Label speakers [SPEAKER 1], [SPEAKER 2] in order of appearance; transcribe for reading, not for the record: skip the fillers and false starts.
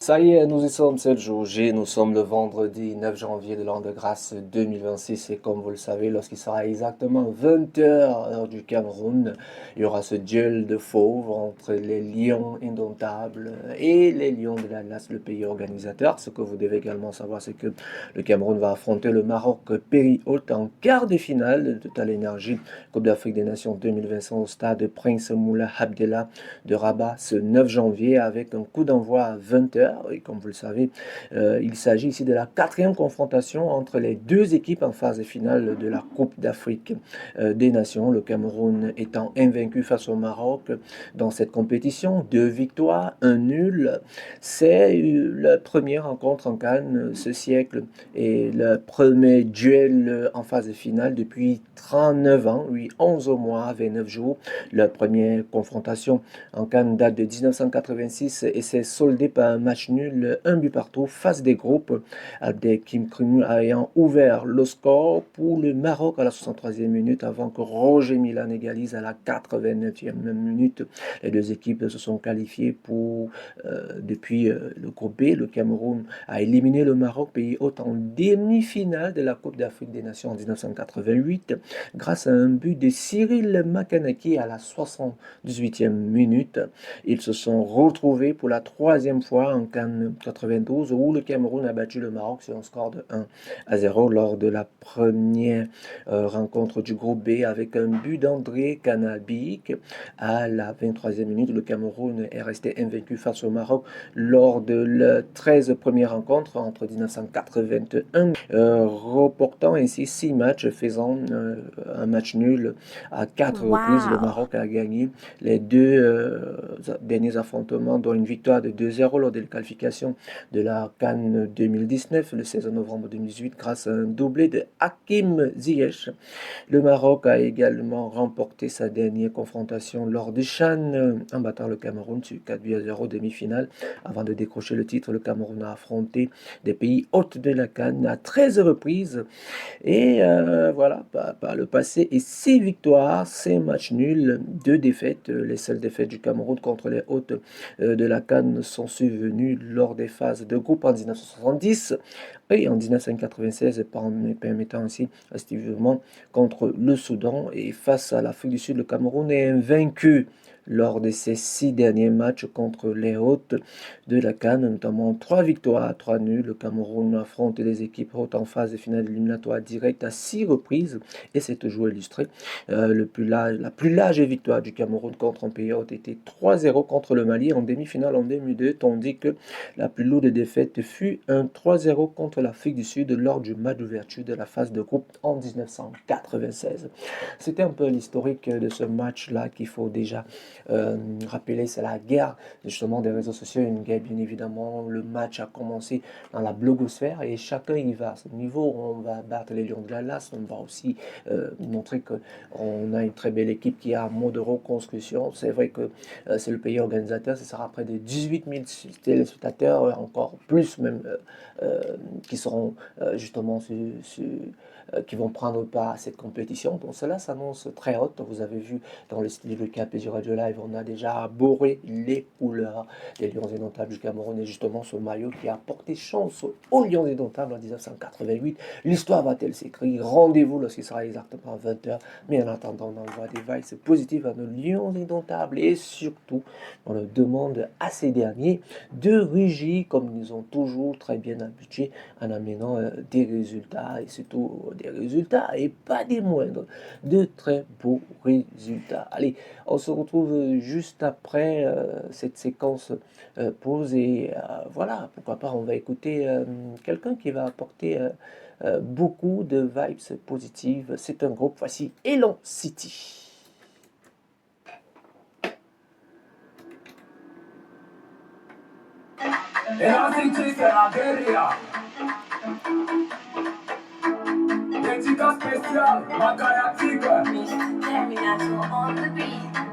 [SPEAKER 1] Ça y est, nous y sommes, c'est le jour J, nous sommes le vendredi 9 janvier de l'an de grâce 2026 et comme vous le savez, lorsqu'il sera exactement 20 heures heure du Cameroun, il y aura ce duel de fauves entre les Lions indomptables et les Lions de l'Atlas, le pays organisateur. Ce que vous devez également savoir, c'est que le Cameroun va affronter le Maroc Pays Haute en quart de finale de Total Energy Coupe d'Afrique des Nations 2025 au stade Prince Moulay Abdellah de Rabat ce 9 janvier avec un coup d'envoi à 20 heures. Et comme vous le savez, il s'agit ici de la quatrième confrontation entre les deux équipes en phase finale de la Coupe d'Afrique des Nations. Le Cameroun étant invaincu face au Maroc dans cette compétition. Deux victoires, un nul. C'est la première rencontre en Cannes ce siècle et le premier duel en phase finale depuis 39 ans, oui, 11 mois, 29 jours. La première confrontation en Cannes date de 1986 et s'est soldée par un match nul, un but partout, face des groupes, Abdelkim Krim ayant ouvert le score pour le Maroc à la 63e minute avant que Roger Milan égalise à la 89e minute. Les deux équipes se sont qualifiées pour, depuis le groupe B. Le Cameroun a éliminé le Maroc, pays hôte, en demi-finale de la Coupe d'Afrique des Nations en 1988 grâce à un but de Cyril Makanaki à la 78e minute. Ils se sont retrouvés pour la troisième fois en Cannes 92 où le Cameroun a battu le Maroc sur un score de 1-0 lors de la première rencontre du groupe B avec un but d'André Kanabik à la 23e minute. Le Cameroun est resté invaincu face au Maroc lors de la 13 première rencontre entre 1981, reportant ainsi 6 matchs, faisant un match nul à 4 reprises. Le
[SPEAKER 2] Wow.
[SPEAKER 1] Maroc a gagné les deux derniers affrontements, dont une victoire de 2-0 lors de la qualification de la Cannes 2019, le 16 novembre 2018, grâce à un doublé de Hakim Ziyech. Le Maroc a également remporté sa dernière confrontation lors du CHAN en battant le Cameroun sur 4-0 demi-finale. Avant de décrocher le titre, le Cameroun a affronté des pays hôtes de la Cannes à 13 reprises. Et voilà, par le passé, et 6 victoires, 5 matchs nuls, 2 défaites. Les seules défaites du Cameroun contre les hôtes de la CAN sont survenues lors des phases de groupe en 1970 et en 1996, permettant ainsi respectivement contre le Soudan. Et face à l'Afrique du Sud, le Cameroun est invaincu lors de ces 6 derniers matchs contre les hôtes de la CAN, notamment 3 victoires, 3 nuls. Le Cameroun affronte les équipes hôtes en phase de finale éliminatoire directe à 6 reprises et c'est toujours illustré. La plus large victoire du Cameroun contre un pays hôte était 3-0 contre le Mali en demi-finale en 2002, tandis que la plus lourde défaite fut un 3-0 contre l'Afrique du Sud lors du match d'ouverture de la phase de groupe en 1996. C'était un peu l'historique de ce match-là qu'il faut déjà rappeler. C'est la guerre justement des réseaux sociaux, une guerre bien évidemment. Le match a commencé dans la blogosphère et chacun y va. À ce niveau, on va battre les Lions de l'Atlas, on va aussi montrer qu'on a une très belle équipe qui a un mode de reconstruction. C'est vrai que c'est le pays organisateur, ce sera près de 18 000 téléspectateurs, encore plus même, qui seront justement qui vont prendre part à cette compétition. Donc cela s'annonce très haute. Vous avez vu dans le style de Cap et du Radio Live, on a déjà arboré les couleurs des Lions indomptables du Cameroun et justement ce maillot qui a porté chance aux Lions indomptables en 1988. L'histoire va-t-elle s'écrire? Rendez-vous lorsqu'il sera exactement 20 heures. Mais en attendant, on envoie des vibes positives à nos Lions indomptables et surtout, on leur demande à ces derniers de rugir comme ils ont toujours très bien habitué en amenant des résultats et surtout des résultats et pas des moindres, de très beaux résultats. Allez, on se retrouve juste après cette séquence pause et voilà, pourquoi pas, on va écouter quelqu'un qui va apporter beaucoup de vibes positives. C'est un groupe, voici Elon City. Elon City, c'est la guérilla. Dédicace spéciale, Magaya Tigre. Mr. Terminator on the beat.